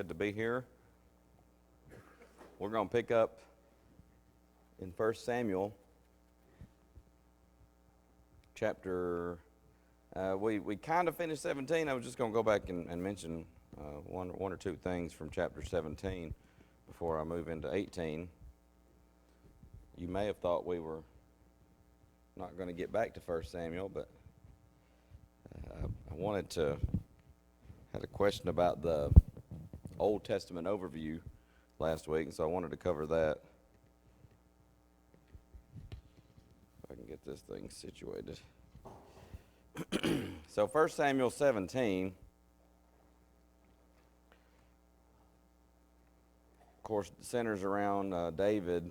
Good to be here. We're going to pick up in 1 Samuel chapter, we kind of finished 17. I was just going to go back and mention one or two things from chapter 17 before I move into 18. You may have thought we were not going to get back to 1 Samuel, but I had a question about the Old Testament overview last week, and so I wanted to cover that. If I can get this thing situated. So 1 Samuel 17, of course, centers around David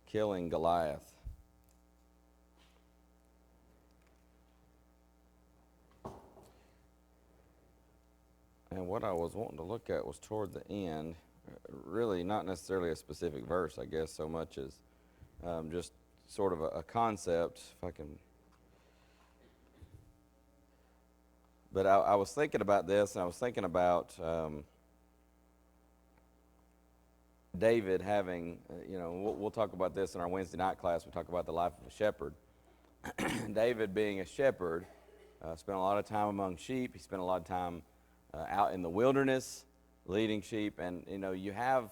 killing Goliath. And what I was wanting to look at was toward the end, really not necessarily a specific verse, I guess, so much as just sort of a concept, if I can. But I was thinking about this, and I was thinking about David having, we'll talk about this in our Wednesday night class. We talk about the life of a shepherd. David being a shepherd, spent a lot of time among sheep. He spent a lot of time out in the wilderness leading sheep. And, you have,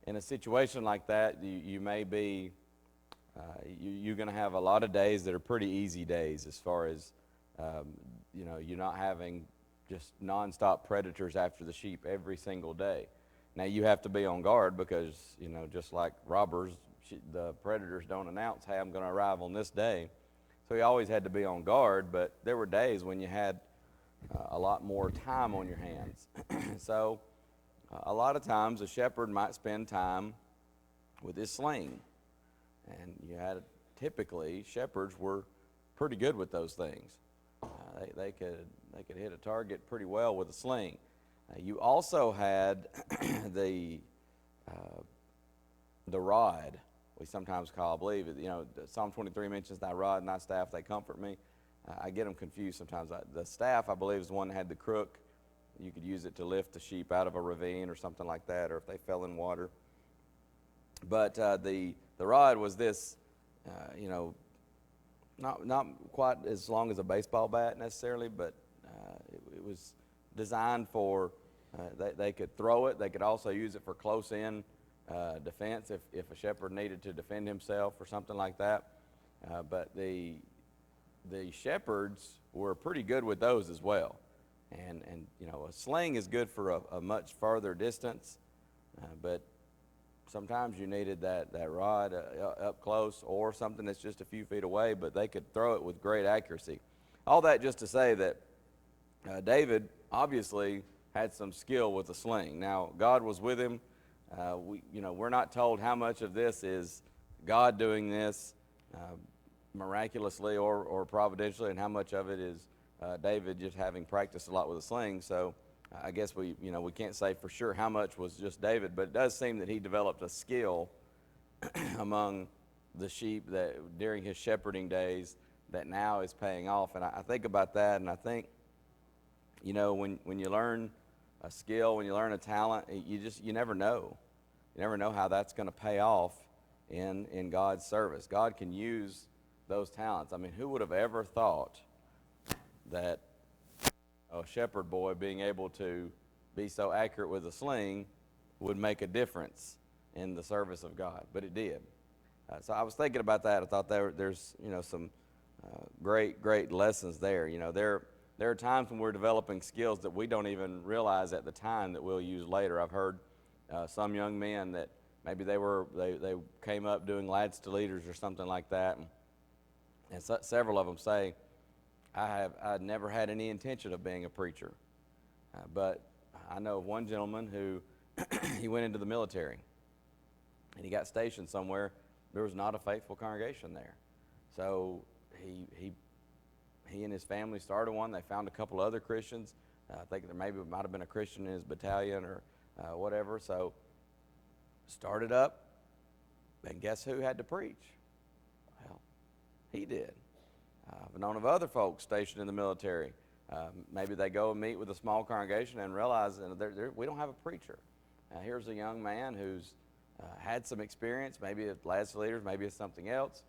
in a situation like that, you may be, you're going to have a lot of days that are pretty easy days as far as, you're not having just nonstop predators after the sheep every single day. Now, you have to be on guard because, just like robbers, the predators don't announce, hey, I'm going to arrive on this day. So you always had to be on guard, but there were days when you had a lot more time on your hands. So a lot of times a shepherd might spend time with his sling. And typically, shepherds were pretty good with those things. They could hit a target pretty well with a sling. You also had the rod. We sometimes call, I believe, Psalm 23 mentions thy rod and thy staff, they comfort me. I get them confused sometimes. The staff, I believe, is the one that had the crook. You could use it to lift the sheep out of a ravine or something like that, or if they fell in water. But the rod was this, not quite as long as a baseball bat necessarily, but it was designed for, they could throw it. They could also use it for close-in defense if a shepherd needed to defend himself or something like that. But the shepherds were pretty good with those as well. And a sling is good for a much farther distance, but sometimes you needed that rod up close or something that's just a few feet away, but they could throw it with great accuracy. All that just to say that David obviously had some skill with the sling. Now, God was with him. We're not told how much of this is God doing this miraculously or providentially, and how much of it is David just having practiced a lot with a sling. So I guess we can't say for sure how much was just David, but it does seem that he developed a skill among the sheep that during his shepherding days that now is paying off. And I think about that, and I think, when you learn a skill, when you learn a talent, you never know. You never know how that's going to pay off in God's service. God can use those talents. I mean, who would have ever thought that a shepherd boy being able to be so accurate with a sling would make a difference in the service of God? But it did. So I was thinking about that. I thought there's some great lessons there. There are times when we're developing skills that we don't even realize at the time that we'll use later. I've heard some young men that maybe they came up doing lads to leaders or something like that, and several of them say, I'd never had any intention of being a preacher. But I know of one gentleman who he went into the military, and he got stationed somewhere. There was not a faithful congregation there. So he and his family started one. They found a couple other Christians. I think there might have been a Christian in his battalion or whatever. So started up, and guess who had to preach? Well, he did. I've known of other folks stationed in the military Maybe they go and meet with a small congregation and realize that we don't have a preacher. Here's a young man who's had some experience, maybe at Lads for Leaders, maybe it's something else.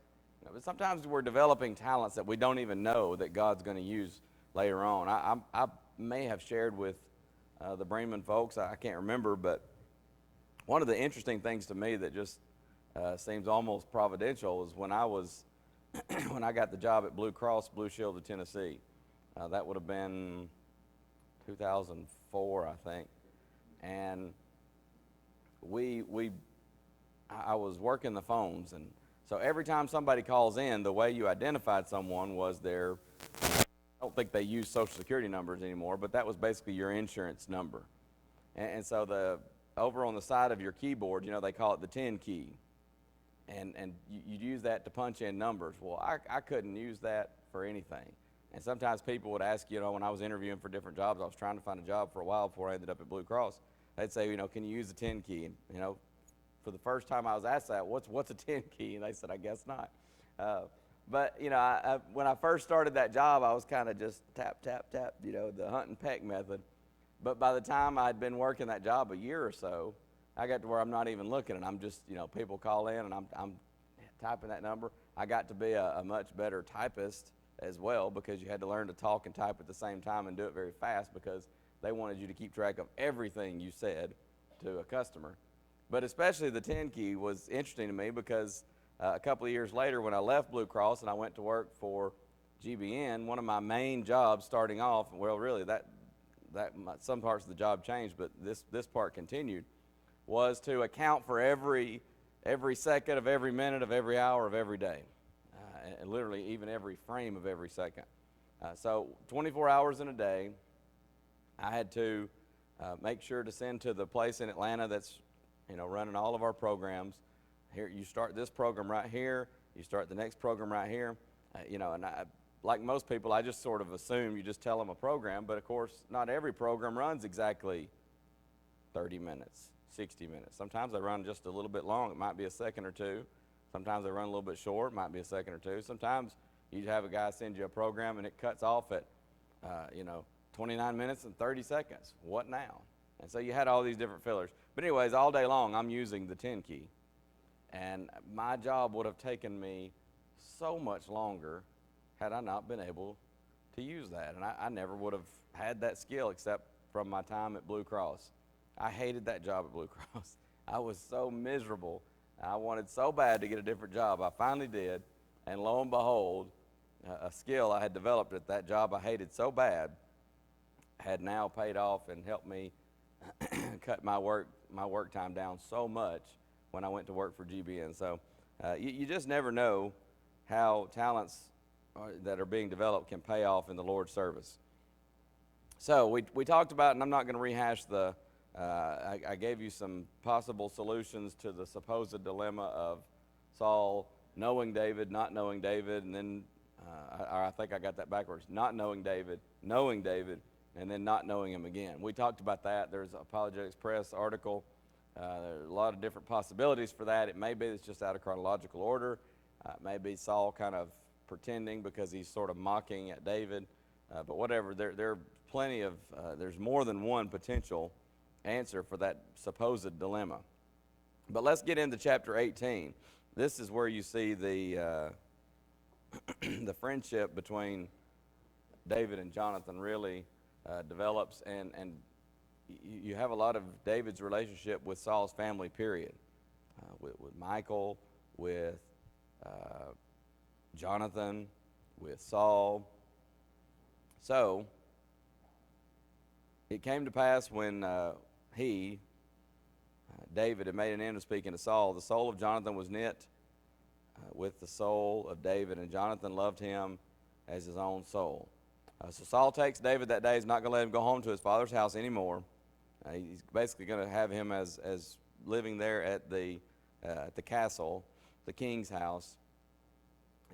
But sometimes we're developing talents that we don't even know that God's going to use later on. I may have shared with the Bremen folks, I can't remember, but one of the interesting things to me that just seems almost providential is when I was when I got the job at Blue Cross Blue Shield of Tennessee. That would have been 2004, I think, and I was working the phones, and so every time somebody calls in, the way you identified someone was I don't think they use Social Security numbers anymore, but that was basically your insurance number. And so over on the side of your keyboard, they call it the 10 key. And you'd use that to punch in numbers. Well, I couldn't use that for anything. And sometimes people would ask, when I was interviewing for different jobs, I was trying to find a job for a while before I ended up at Blue Cross. They'd say, can you use the 10 key? And, for the first time I was asked that, what's a 10 key? And they said, I guess not. But, when I first started that job, I was kind of just tap, tap, tap, the hunt and peck method. But by the time I'd been working that job a year or so, I got to where I'm not even looking, and I'm just, people call in, and I'm typing that number. I got to be a much better typist as well, because you had to learn to talk and type at the same time and do it very fast, because they wanted you to keep track of everything you said to a customer. But especially the 10 key was interesting to me, because a couple of years later, when I left Blue Cross and I went to work for GBN, one of my main jobs starting off, well, really some parts of the job changed, but this part continued, was to account for every second of every minute of every hour of every day, and literally even every frame of every second. So 24 hours in a day, I had to make sure to send to the place in Atlanta that's running all of our programs. Here, you start this program right here, you start the next program right here, and like most people, I just sort of assume you just tell them a program, but of course, not every program runs exactly 30 minutes, 60 minutes. Sometimes they run just a little bit long. It might be a second or two. Sometimes they run a little bit short. It might be a second or two. Sometimes you have a guy send you a program and it cuts off at, 29 minutes and 30 seconds. What now? And so you had all these different fillers. But anyways, all day long, I'm using the 10 key. And my job would have taken me so much longer had I not been able to use that. And I never would have had that skill except from my time at Blue Cross. I hated that job at Blue Cross. I was so miserable. I wanted so bad to get a different job. I finally did. And lo and behold, a skill I had developed at that job I hated so bad had now paid off and helped me cut my work time down so much when I went to work for GBN. So you just never know how talents that are being developed can pay off in the Lord's service. So we talked about, and I'm not going to rehash I gave you some possible solutions to the supposed dilemma of Saul knowing David, not knowing David, and then, I think I got that backwards, not knowing David, and then not knowing him again. We talked about that. There's an Apologetics Press article. There's a lot of different possibilities for that. It may be it's just out of chronological order. It may be Saul kind of pretending because he's sort of mocking at David. But whatever, there are plenty of, there's more than one potential answer for that supposed dilemma. But let's get into chapter 18. This is where you see the the friendship between David and Jonathan really develops, and you have a lot of David's relationship with Saul's family, period, with Michal, with Jonathan, with Saul. So it came to pass when David had made an end of speaking to Saul, the soul of Jonathan was knit with the soul of David, and Jonathan loved him as his own soul. So Saul takes David that day. He's not going to let him go home to his father's house anymore. He's basically going to have him as living there at the castle, the king's house.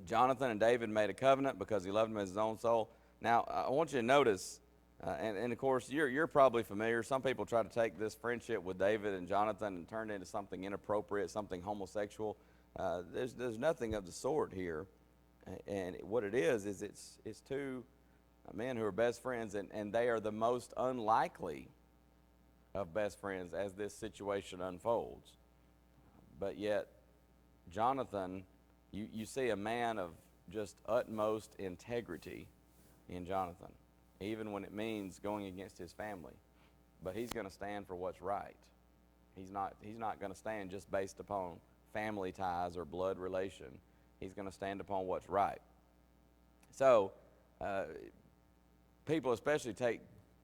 Jonathan and David made a covenant because he loved him as his own soul. Now, I want you to notice, and of course, you're probably familiar. Some people try to take this friendship with David and Jonathan and turn it into something inappropriate, something homosexual. There's nothing of the sort here. And what it is it's two men who are best friends, and they are the most unlikely of best friends as this situation unfolds. But yet, Jonathan, you see a man of just utmost integrity in Jonathan, even when it means going against his family. But he's going to stand for what's right. He's not going to stand just based upon family ties or blood relation. He's going to stand upon what's right. So, people especially take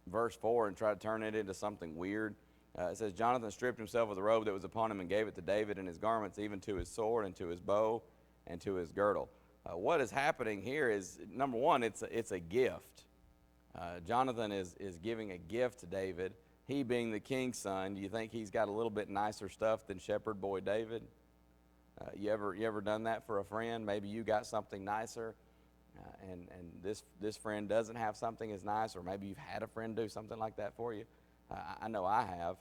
verse 4 and try to turn it into something weird. It says, Jonathan stripped himself of the robe that was upon him and gave it to David and his garments, even to his sword and to his bow and to his girdle. What is happening here is, number one, it's a gift. Jonathan is giving a gift to David. He being the king's son, do you think he's got a little bit nicer stuff than shepherd boy David? You ever done that for a friend? Maybe you got something nicer, and this friend doesn't have something as nice, or maybe you've had a friend do something like that for you. I know I have.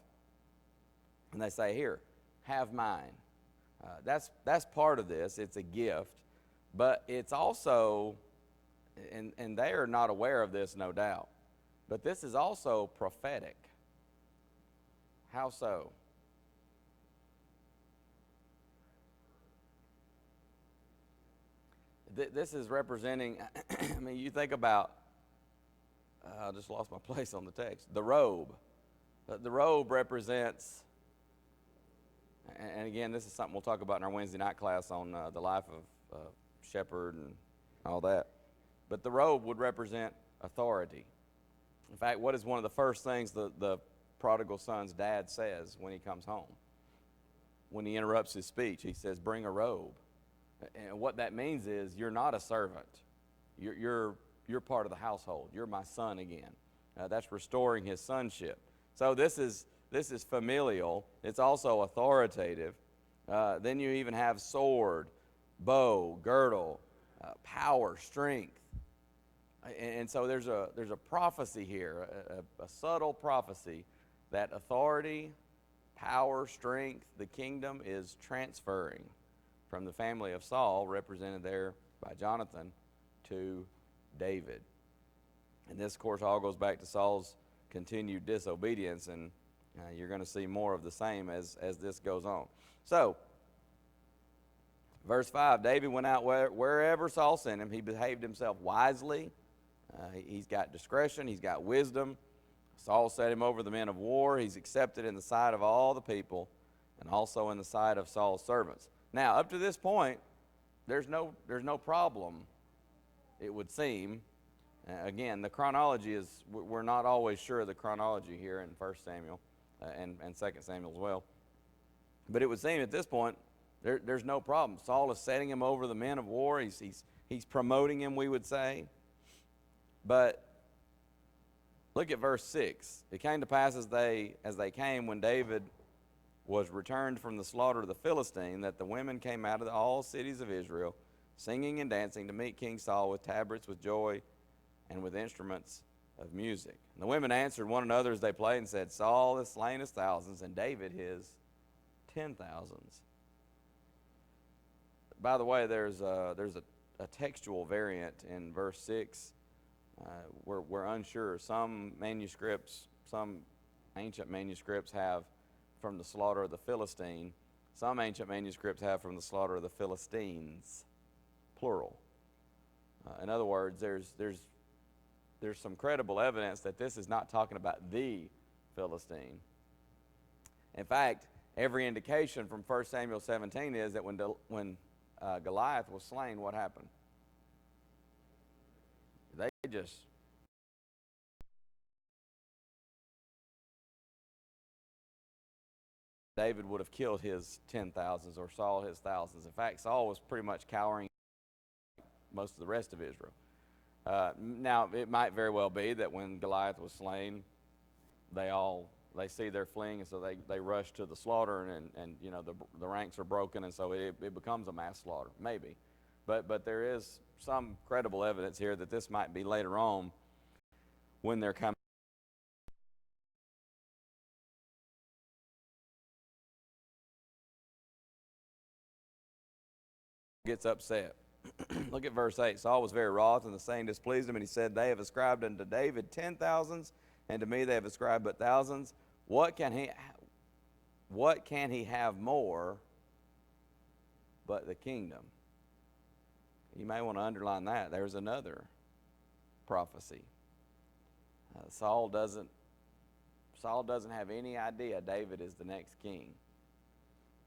And they say, here, have mine. That's part of this. It's a gift. But it's also, and they are not aware of this, no doubt, but this is also prophetic. How so? This is representing, I mean, you think about, I just lost my place on the text, the robe. The robe represents, and again, this is something we'll talk about in our Wednesday night class on the life of shepherd and all that. But the robe would represent authority. In fact, what is one of the first things the prodigal son's dad says when he comes home? When he interrupts his speech, he says, bring a robe. And what that means is you're not a servant. You're part of the household. You're my son again. That's restoring his sonship. So this is familial. It's also authoritative. Then you even have sword, bow, girdle, power, strength. And so there's a prophecy here, a subtle prophecy that authority, power, strength, the kingdom is transferring from the family of Saul, represented there by Jonathan, to David. And this, of course, all goes back to Saul's continued disobedience, and you're going to see more of the same as this goes on. So, verse 5, David went out wherever Saul sent him. He behaved himself wisely. He's got discretion. He's got wisdom. Saul set him over the men of war. He's accepted in the sight of all the people and also in the sight of Saul's servants. Now, up to this point, there's no problem, it would seem. Again, the chronology is, we're not always sure of the chronology here in 1 Samuel and 2 Samuel as well. But it would seem at this point, there's no problem. Saul is setting him over the men of war. He's promoting him, we would say. But look at verse 6. It came to pass as they came, when David was returned from the slaughter of the Philistine, that the women came out of all cities of Israel, singing and dancing to meet King Saul with tabrets, with joy, and with instruments of music. And the women answered one another as they played and said, Saul has slain his thousands, and David his 10,000s. By the way, there's a textual variant in verse 6. We're unsure. Some manuscripts, some ancient manuscripts have from the slaughter of the Philistine. Some ancient manuscripts have from the slaughter of the Philistines, plural. In other words, there's some credible evidence that this is not talking about the Philistine. In fact, every indication from 1 Samuel 17 is that when Goliath was slain, what happened? They just David would have killed his 10,000s, or Saul his thousands. In fact, Saul was pretty much cowering most of the rest of Israel. Now, it might very well be that when Goliath was slain, they see they're fleeing, and so they rush to the slaughter, and you know the ranks are broken, and so it becomes a mass slaughter, maybe. But there is some credible evidence here that this might be later on when they're coming. Gets upset. Look at verse 8. Saul was very wroth, and the saying displeased him, and he said, They have ascribed unto David 10,000s, and to me they have ascribed but thousands. What can he have more but the kingdom? You may want to underline that. There's another prophecy. Saul doesn't have any idea David is the next king.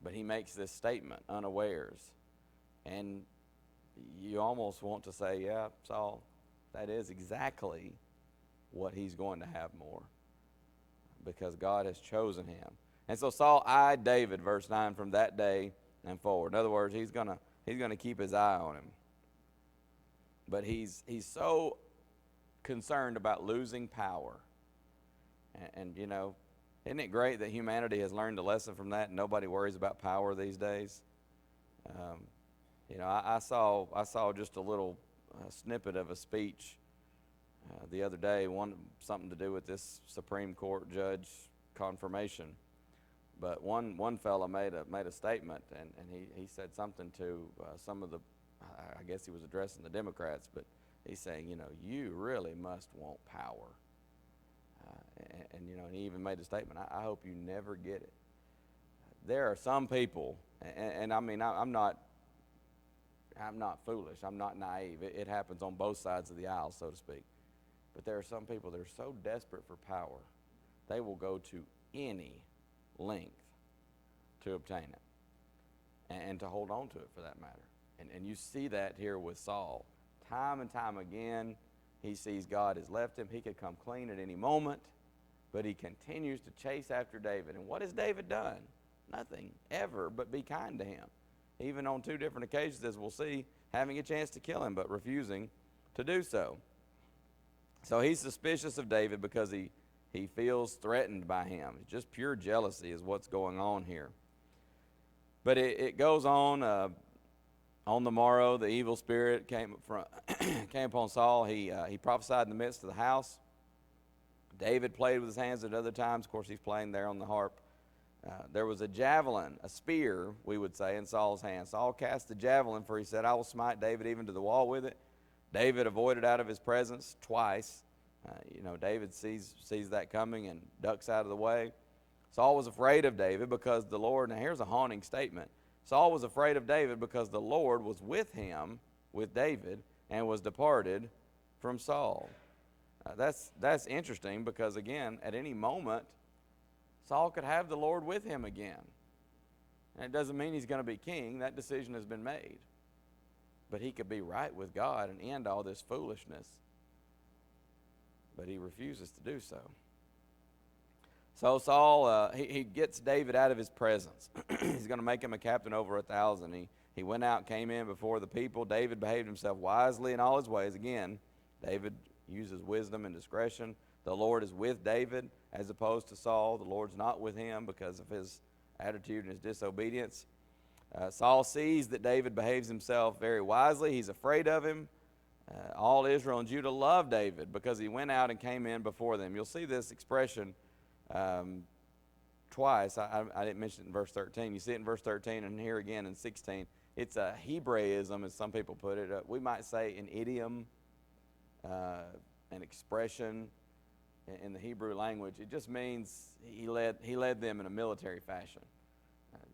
But he makes this statement unawares. And you almost want to say, yeah, Saul, that is exactly what he's going to have more, because God has chosen him. And so Saul eyed David, verse 9, from that day and forward. In other words, he's gonna keep his eye on him. But he's so concerned about losing power. And you know, isn't it great that humanity has learned a lesson from that and nobody worries about power these days? You know, I saw just a little snippet of a speech the other day, something to do with this Supreme Court judge confirmation. But one fellow made a statement, and he said something to some of the, I guess he was addressing the Democrats, but he's saying, you know, you really must want power. And you know, and he even made a statement, I hope you never get it. There are some people, and I mean, I'm not foolish, I'm not naive. It happens on both sides of the aisle, so to speak. But there are some people that are so desperate for power, they will go to any length to obtain it and to hold on to it, for that matter. And you see that here with Saul. Time and time again, he sees God has left him. He could come clean at any moment, but he continues to chase after David. And what has David done? Nothing, ever, but be kind to him. Even on 2 different occasions, as we'll see, having a chance to kill him, but refusing to do so. So he's suspicious of David because he feels threatened by him. Just pure jealousy is what's going on here. But it goes on the morrow, the evil spirit came upon Saul. He prophesied in the midst of the house. David played with his hands at other times. Of course, he's playing there on the harp. There was a javelin, a spear, we would say, in Saul's hand. Saul cast the javelin, for he said, I will smite David even to the wall with it. David avoided out of his presence twice. You know, David sees that coming and ducks out of the way. Saul was afraid of David because the Lord, now here's a haunting statement. Saul was afraid of David because the Lord was with him, with David, and was departed from Saul. That's interesting because, again, at any moment, Saul could have the Lord with him again. And it doesn't mean he's going to be king. That decision has been made. But he could be right with God and end all this foolishness. But he refuses to do so. So Saul, he gets David out of his presence. He's going to make him a captain over 1,000. He went out, came in before the people. David behaved himself wisely in all his ways. Again, David uses wisdom and discretion. The Lord is with David as opposed to Saul. The Lord's not with him because of his attitude and his disobedience. Saul sees that David behaves himself very wisely. He's afraid of him. All Israel and Judah love David because he went out and came in before them. You'll see this expression twice. I didn't mention it in verse 13. You see it in verse 13 and here again in 16. It's a Hebraism, as some people put it. We might say an idiom, an expression in the Hebrew language. It just means he led them in a military fashion.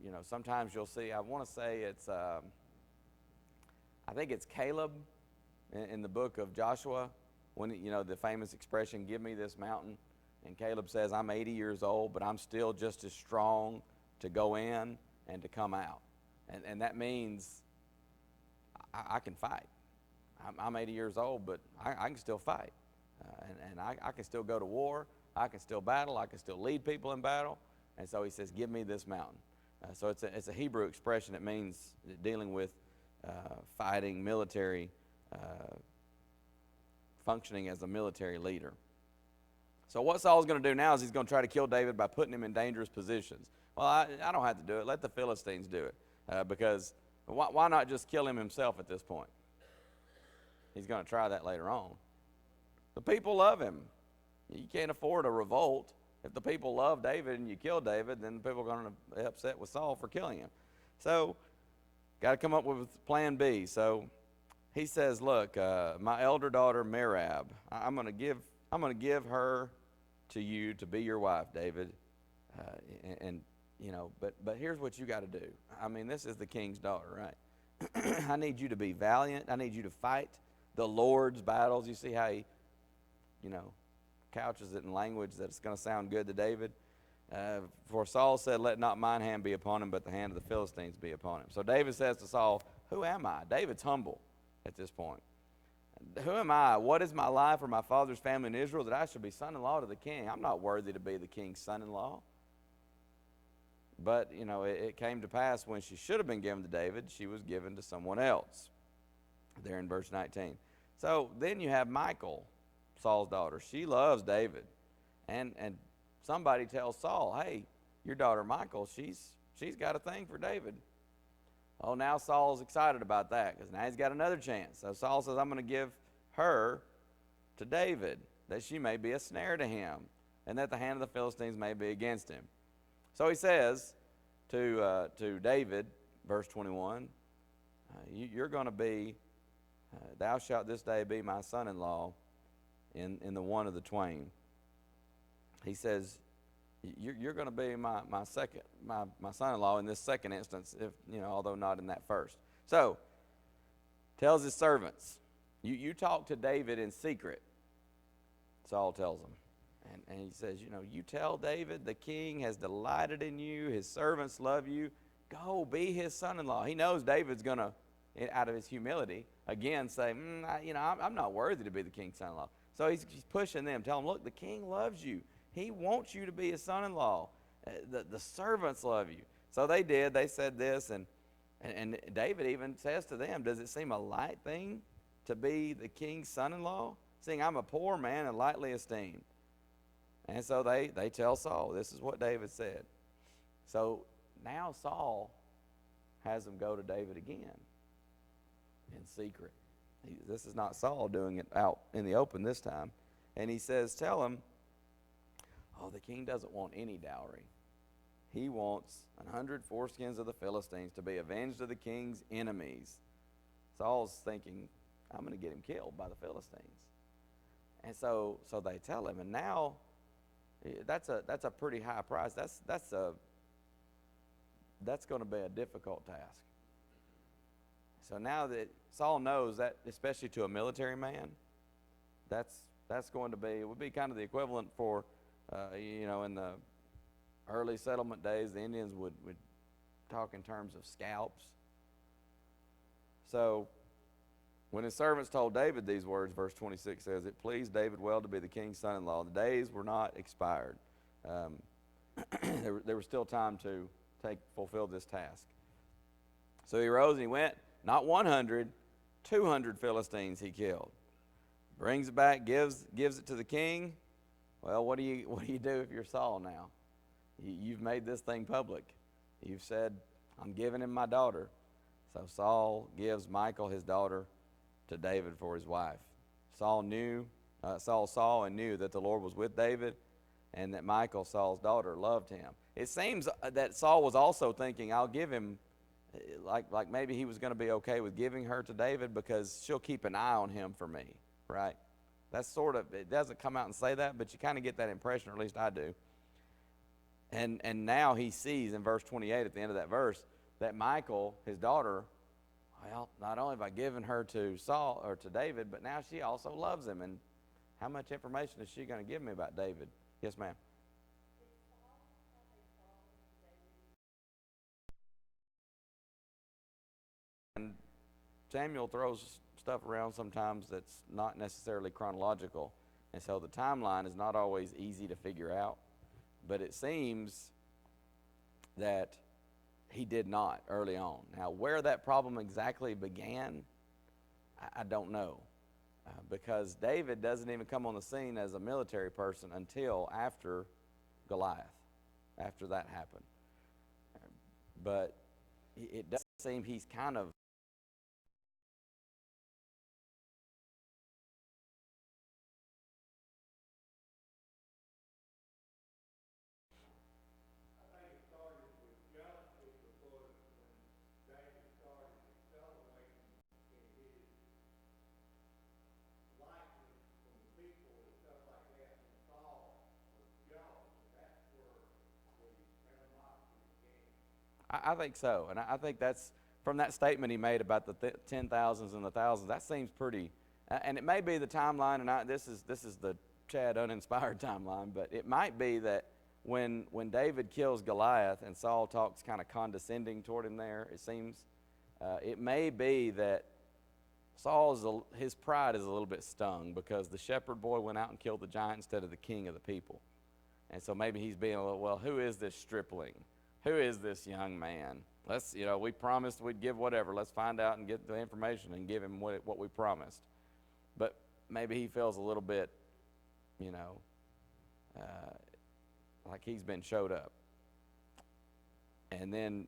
You know, sometimes you'll see, I want to say it's, I think it's Caleb in the book of Joshua, when, you know, the famous expression, give me this mountain. And Caleb says, I'm 80 years old, but I'm still just as strong to go in and to come out. And that means I can fight. I'm 80 years old, but I can still fight. And I can still go to war. I can still battle. I can still lead people in battle. And so he says, give me this mountain. So it's a Hebrew expression. It means dealing with fighting, military, functioning as a military leader. So what Saul's going to do now is he's going to try to kill David by putting him in dangerous positions. Well, I don't have to do it. Let the Philistines do it. Because why not just kill him himself at this point? He's going to try that later on. The people love him. You can't afford a revolt. If the people love David and you kill David, then the people are going to be upset with Saul for killing him. So, got to come up with plan B. So, he says, "Look, my elder daughter Merab, I'm gonna give her to you to be your wife, David, and but here's what you got to do. I mean, this is the king's daughter, right? I need you to be valiant. I need you to fight the Lord's battles. You see how he, you know, couches it in language that's going to sound good to David. For Saul said, let not mine hand be upon him, but the hand of the Philistines be upon him. So David says to Saul, who am I? David's humble at this point. Who am I? What is my life or my father's family in Israel that I should be son-in-law to the king? I'm not worthy to be the king's son-in-law. But, it came to pass when she should have been given to David, she was given to someone else. There in verse 19. So then you have Michal, Saul's daughter. She loves David. And somebody tells Saul, hey, your daughter Michal, she's got a thing for David. Oh, now Saul's excited about that because now he's got another chance. So Saul says, I'm going to give her to David that she may be a snare to him and that the hand of the Philistines may be against him. So he says to David, verse 21, you're going to be, thou shalt this day be my son-in-law in the one of the twain. He says, you're going to be my son-in-law in this second instance, if although not in that first. So, tells his servants, you talk to David in secret. Saul tells him. And he says, you tell David the king has delighted in you, his servants love you. Go be his son-in-law. He knows David's going to, out of his humility, again say, I'm not worthy to be the king's son-in-law. So he's pushing them. Tell them, look, the king loves you. He wants you to be his son-in-law. The servants love you. So they did. They said this, and David even says to them, does it seem a light thing to be the king's son-in-law? Seeing I'm a poor man and lightly esteemed. And so they tell Saul, this is what David said. So now Saul has them go to David again in secret. This is not Saul doing it out in the open this time. And he says, tell him, the king doesn't want any dowry. He wants 100 foreskins of the Philistines to be avenged of the king's enemies. Saul's thinking, I'm going to get him killed by the Philistines. And so they tell him, and now that's a pretty high price. That's going to be a difficult task. So now that Saul knows that, especially to a military man, that's going to be, it would be kind of the equivalent for, in the early settlement days, the Indians would talk in terms of scalps. So when his servants told David these words, verse 26 says, it pleased David well to be the king's son-in-law. The days were not expired. There was still time to fulfill this task. So he rose and he went, not 100, 200 Philistines he killed. Brings it back, gives it to the king. Well, what do you do if you're Saul now? You've made this thing public. You've said, I'm giving him my daughter. So Saul gives Michal, his daughter, to David for his wife. Saul saw and knew that the Lord was with David and that Michal, Saul's daughter, loved him. It seems that Saul was also thinking, I'll give him, like maybe he was going to be okay with giving her to David because she'll keep an eye on him for me, right? That's sort of, it doesn't come out and say that, but you kind of get that impression, or at least I do. And now he sees in verse 28 at the end of that verse that Michal, his daughter, well, not only have I given her to Saul or to David, but now she also loves him. And how much information is she going to give me about David? Yes, ma'am. And Samuel throws stuff around sometimes that's not necessarily chronological. And so the timeline is not always easy to figure out. But it seems that he did not early on. Now, where that problem exactly began, I don't know. Because David doesn't even come on the scene as a military person until after Goliath, after that happened. But it does seem he's kind of I think so, and I think that's from that statement he made about the 10,000s and the thousands. That seems pretty, and it may be the timeline, and this is the Chad uninspired timeline, but it might be that when David kills Goliath and Saul talks kind of condescending toward him there, it seems, it may be that his pride is a little bit stung because the shepherd boy went out and killed the giant instead of the king of the people. And so maybe he's being a little, well, who is this stripling? Who is this young man? Let's, we promised we'd give whatever. Let's find out and get the information and give him what we promised. But maybe he feels a little bit, like he's been showed up. And then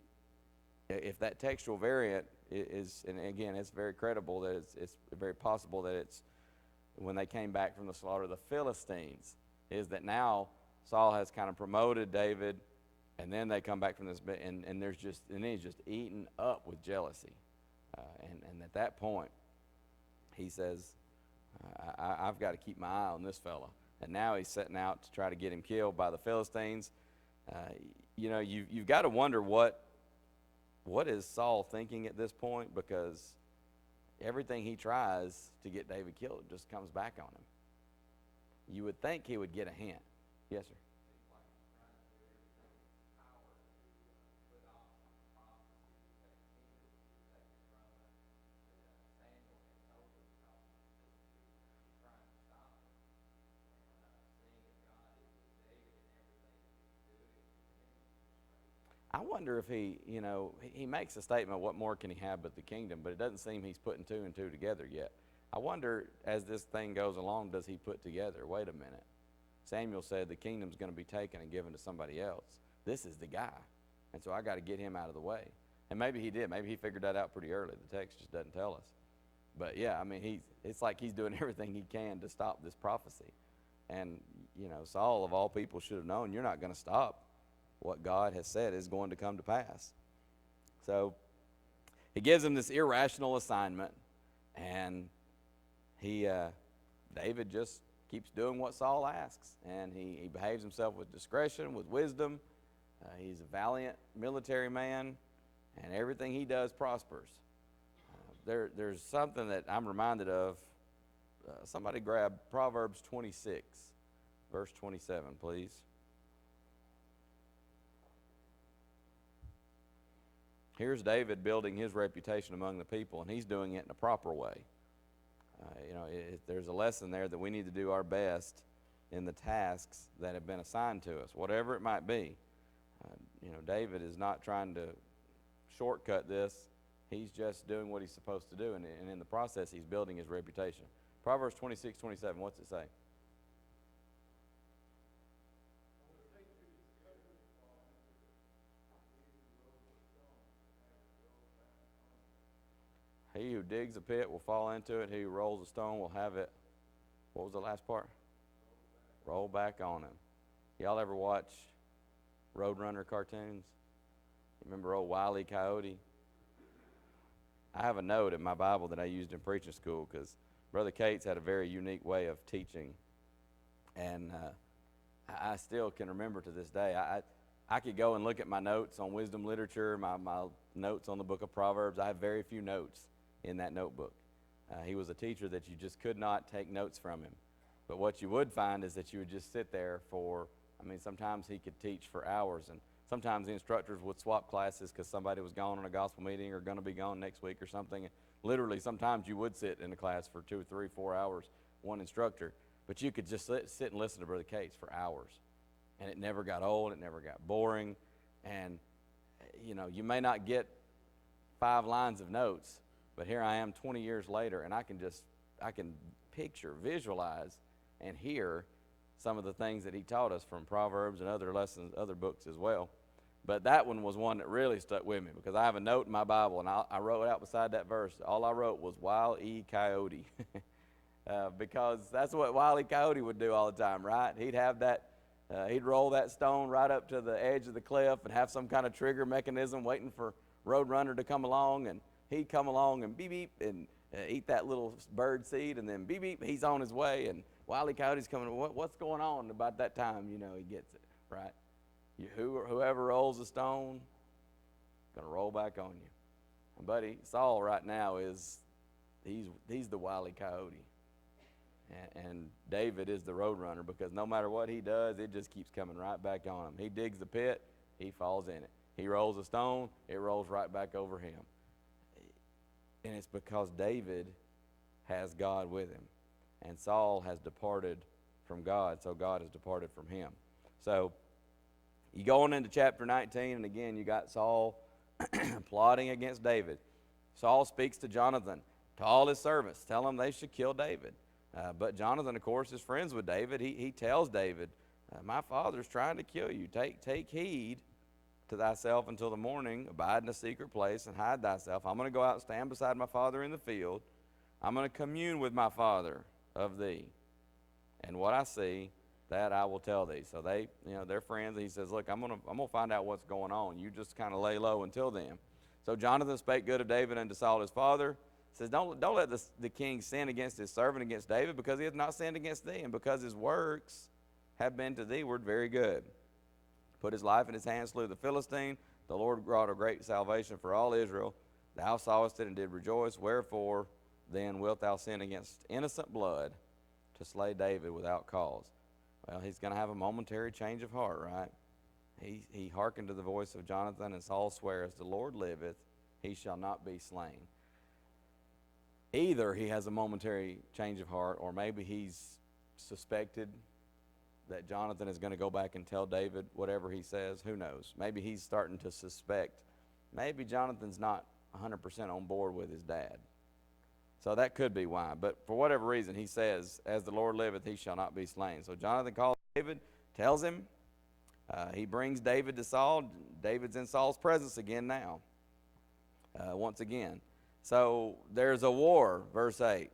if that textual variant is, and again, it's very credible that it's very possible that it's when they came back from the slaughter of the Philistines, is that now Saul has kind of promoted David, and then they come back from this, and he's just eaten up with jealousy. And at that point, he says, I've got to keep my eye on this fella. And now he's setting out to try to get him killed by the Philistines. You've got to wonder what is Saul thinking at this point, because everything he tries to get David killed just comes back on him. You would think he would get a hint. Yes, sir. I wonder if he makes a statement, what more can he have but the kingdom? But it doesn't seem he's putting two and two together yet. I wonder, as this thing goes along, does he put together, wait a minute, Samuel said the kingdom's going to be taken and given to somebody else. This is the guy. And so I got to get him out of the way. And maybe he did. Maybe he figured that out pretty early. The text just doesn't tell us. But yeah, I mean, it's like he's doing everything he can to stop this prophecy. And, Saul, of all people, should have known, you're not going to stop what God has said is going to come to pass. So he gives him this irrational assignment, and David just keeps doing what Saul asks, and he behaves himself with discretion, with wisdom. He's a valiant military man, and everything he does prospers. There's something that I'm reminded of. Somebody grab Proverbs 26, verse 27, please. Here's David building his reputation among the people, and he's doing it in a proper way. There's a lesson there that we need to do our best in the tasks that have been assigned to us, whatever it might be. David is not trying to shortcut this. He's just doing what he's supposed to do, and in the process, he's building his reputation. Proverbs 26:27, what's it say? He who digs a pit will fall into it. He who rolls a stone will have it. What was the last part? Roll back on him. Y'all ever watch Roadrunner cartoons? Remember old Wile E. Coyote? I have a note in my Bible that I used in preaching school because Brother Cates had a very unique way of teaching. And I still can remember to this day. I could go and look at my notes on wisdom literature, my notes on the book of Proverbs. I have very few notes in that notebook. He was a teacher that you just could not take notes from him. But what you would find is that you would just sit there sometimes he could teach for hours, and sometimes the instructors would swap classes because somebody was gone on a gospel meeting or going to be gone next week or something. And literally, sometimes you would sit in a class for 2, 3, 4 hours, one instructor, but you could just sit and listen to Brother Cates for hours. And it never got old, it never got boring. And, you may not get 5 lines of notes, but here I am 20 years later, and I can picture, visualize, and hear some of the things that he taught us from Proverbs and other lessons, other books as well. But that one was one that really stuck with me because I have a note in my Bible, and I wrote out beside that verse, all I wrote was Wile E. Coyote. Because that's what Wile E. Coyote would do all the time, right? He'd have that, he'd roll that stone right up to the edge of the cliff and have some kind of trigger mechanism waiting for Roadrunner to come along, and he'd come along and beep, beep, and eat that little bird seed, and then beep, beep, he's on his way, and Wile E. Coyote's coming. What's going on? About that time, he gets it, right? Whoever rolls a stone Going to roll back on you. And buddy, Saul right now he's the Wile E. Coyote. And David is the road runner, because no matter what he does, it just keeps coming right back on him. He digs the pit, he falls in it. He rolls a stone, it rolls right back over him. And it's because David has God with him. And Saul has departed from God, so God has departed from him. So you go on into chapter 19, and again you got Saul plotting against David. Saul speaks to Jonathan, to all his servants, tell them they should kill David. But Jonathan, of course, is friends with David. He tells David, my father's trying to kill you. Take heed to thyself until the morning. Abide in a secret place and hide thyself. I'm going to go out and stand beside my father in the field. I'm going to commune with my father of thee. And what I see, that I will tell thee. So they're friends. And he says, look, I'm going to find out what's going on. You just kind of lay low until then. So Jonathan spake good of David unto Saul his father. Says, don't let the king sin against his servant, against David, because he hath not sinned against thee, and because his works have been to thee word very good. Put his life in his hand, slew the Philistine. The Lord wrought a great salvation for all Israel. Thou sawest it and did rejoice. Wherefore then wilt thou sin against innocent blood to slay David without cause? Well, he's going to have a momentary change of heart, right? He hearkened to the voice of Jonathan, and Saul swears, the Lord liveth, he shall not be slain. Either he has a momentary change of heart, or maybe he's suspected that Jonathan is going to go back and tell David whatever he says. Who knows? Maybe he's starting to suspect. Maybe Jonathan's not 100% on board with his dad. So that could be why. But for whatever reason, he says, as the Lord liveth, he shall not be slain. So Jonathan calls David, tells him. He brings David to Saul. David's in Saul's presence again now. Once again. So there's a war, verse 8.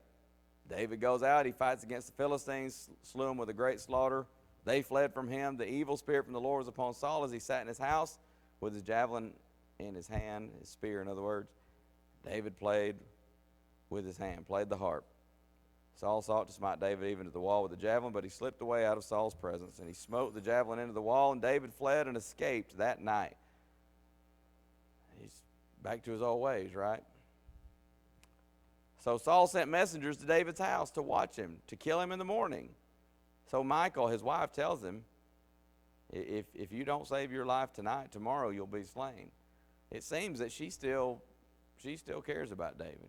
David goes out, he fights against the Philistines, slew them with a great slaughter. They fled from him. The evil spirit from the Lord was upon Saul as he sat in his house with his javelin in his hand, his spear, in other words. David played with his hand, played the harp. Saul sought to smite David even to the wall with the javelin, but he slipped away out of Saul's presence, and he smote the javelin into the wall, and David fled and escaped that night. He's back to his old ways, right? So Saul sent messengers to David's house to watch him, to kill him in the morning. So Michal, his wife, tells him, if you don't save your life tonight, tomorrow you'll be slain. It seems that she still cares about David.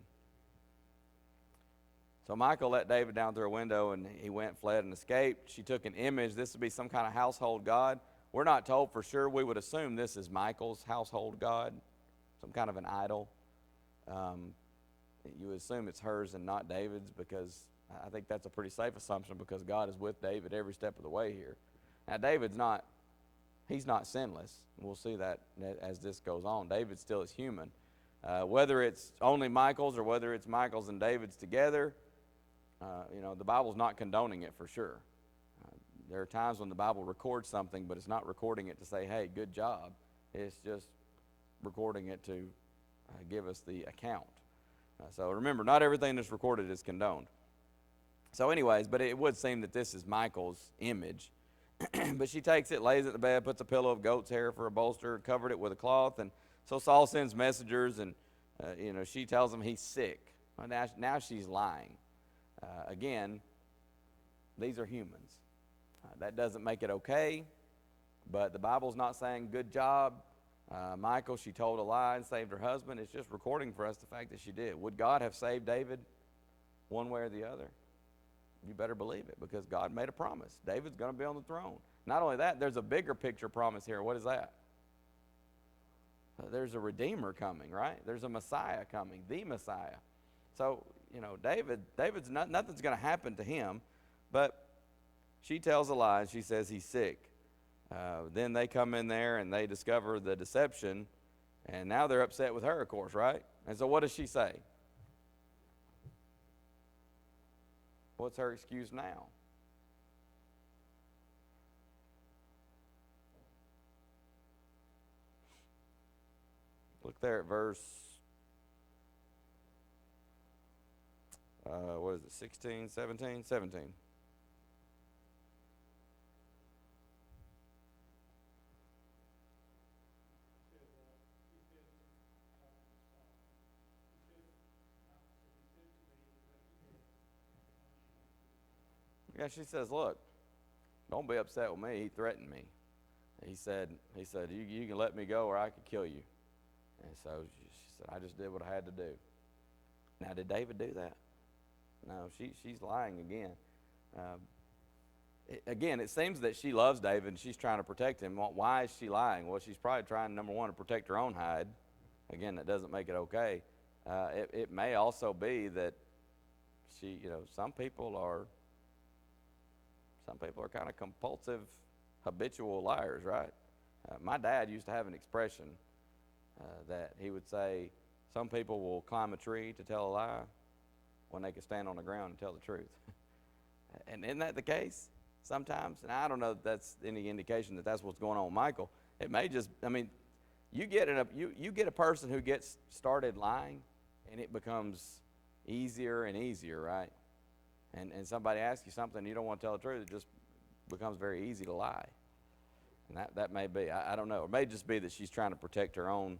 So Michal let David down through a window, and he went, fled, and escaped. She took an image. This would be some kind of household god. We're not told for sure. We would assume this is Michal's household god, some kind of an idol. You assume it's hers and not David's, because I think that's a pretty safe assumption, because God is with David every step of the way here. Now, he's not sinless. We'll see that as this goes on. David still is human. Whether it's only Michal's or whether it's Michal's and David's together, the Bible's not condoning it for sure. There are times when the Bible records something, but it's not recording it to say, hey, good job. It's just recording it to give us the account. So remember, not everything that's recorded is condoned. So anyways, but it would seem that this is Michal's image. But she takes it, lays it in the bed, puts a pillow of goat's hair for a bolster, covered it with a cloth. And so Saul sends messengers, and she tells him he's sick. Now she's lying. Again, these are humans. That doesn't make it okay, but the Bible's not saying good job. Michal, she told a lie and saved her husband. It's just recording for us the fact that she did. Would God have saved David one way or the other? You better believe it, because God made a promise. David's going to be on the throne. Not only that, there's a bigger picture promise here. What is that? There's a Redeemer coming, right? There's a Messiah coming, the Messiah. So, nothing's going to happen to him, but she tells a lie, and she says he's sick. Then they come in there and they discover the deception, and now they're upset with her, of course, right? And so what does she say? What's her excuse now? Look there at verse, 16, 17? 17. Yeah, she says, look, don't be upset with me. He threatened me. He said, you can let me go or I could kill you. And so she said, I just did what I had to do. Now, did David do that? No, she's lying again. Again, it seems that she loves David and she's trying to protect him. Why is she lying? Well, she's probably trying, number one, to protect her own hide. Again, that doesn't make it okay. It may also be that some people are kind of compulsive, habitual liars, right? My dad used to have an expression that he would say, some people will climb a tree to tell a lie when they can stand on the ground and tell the truth. And isn't that the case sometimes? And I don't know if that's any indication that that's what's going on with Michael. It may just, you get a person who gets started lying, and it becomes easier and easier, right? And somebody asks you something, you don't want to tell the truth, it just becomes very easy to lie. And that may be, I don't know. It may just be that she's trying to protect her own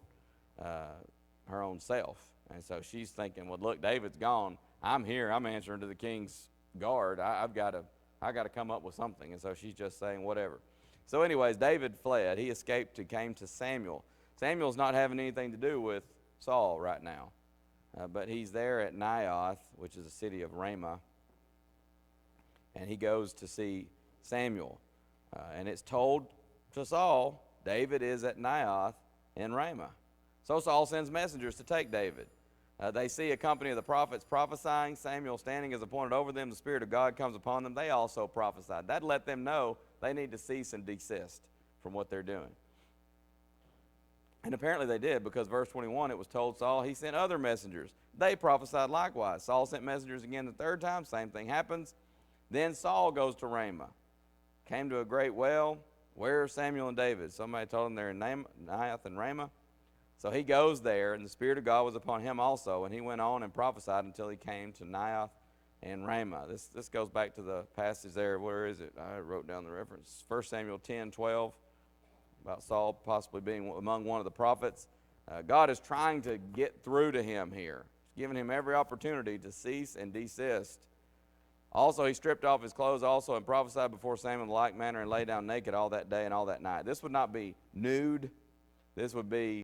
self. And so she's thinking, well, look, David's gone. I'm here. I'm answering to the king's guard. I got to come up with something. And so she's just saying whatever. So anyways, David fled. He escaped and came to Samuel. Samuel's not having anything to do with Saul right now. But he's there at Naioth, which is a city of Ramah. And he goes to see Samuel. And it's told to Saul, David is at Naioth in Ramah. So Saul sends messengers to take David. They see a company of the prophets prophesying. Samuel standing as appointed over them. The Spirit of God comes upon them. They also prophesied. That let them know they need to cease and desist from what they're doing. And apparently they did, because verse 21, it was told Saul, he sent other messengers. They prophesied likewise. Saul sent messengers again the third time. Same thing happens. Then Saul goes to Ramah. Came to a great well. Where are Samuel and David? Somebody told him they're in Naioth and Ramah. So he goes there, and the Spirit of God was upon him also, and he went on and prophesied until he came to Naioth and Ramah. This goes back to the passage there. Where is it? I wrote down the reference. 1 Samuel 10:12, about Saul possibly being among one of the prophets. God is trying to get through to him here. He's giving him every opportunity to cease and desist. Also, he stripped off his clothes also and prophesied before Samuel in the like manner and lay down naked all that day and all that night. This would not be nude. This would be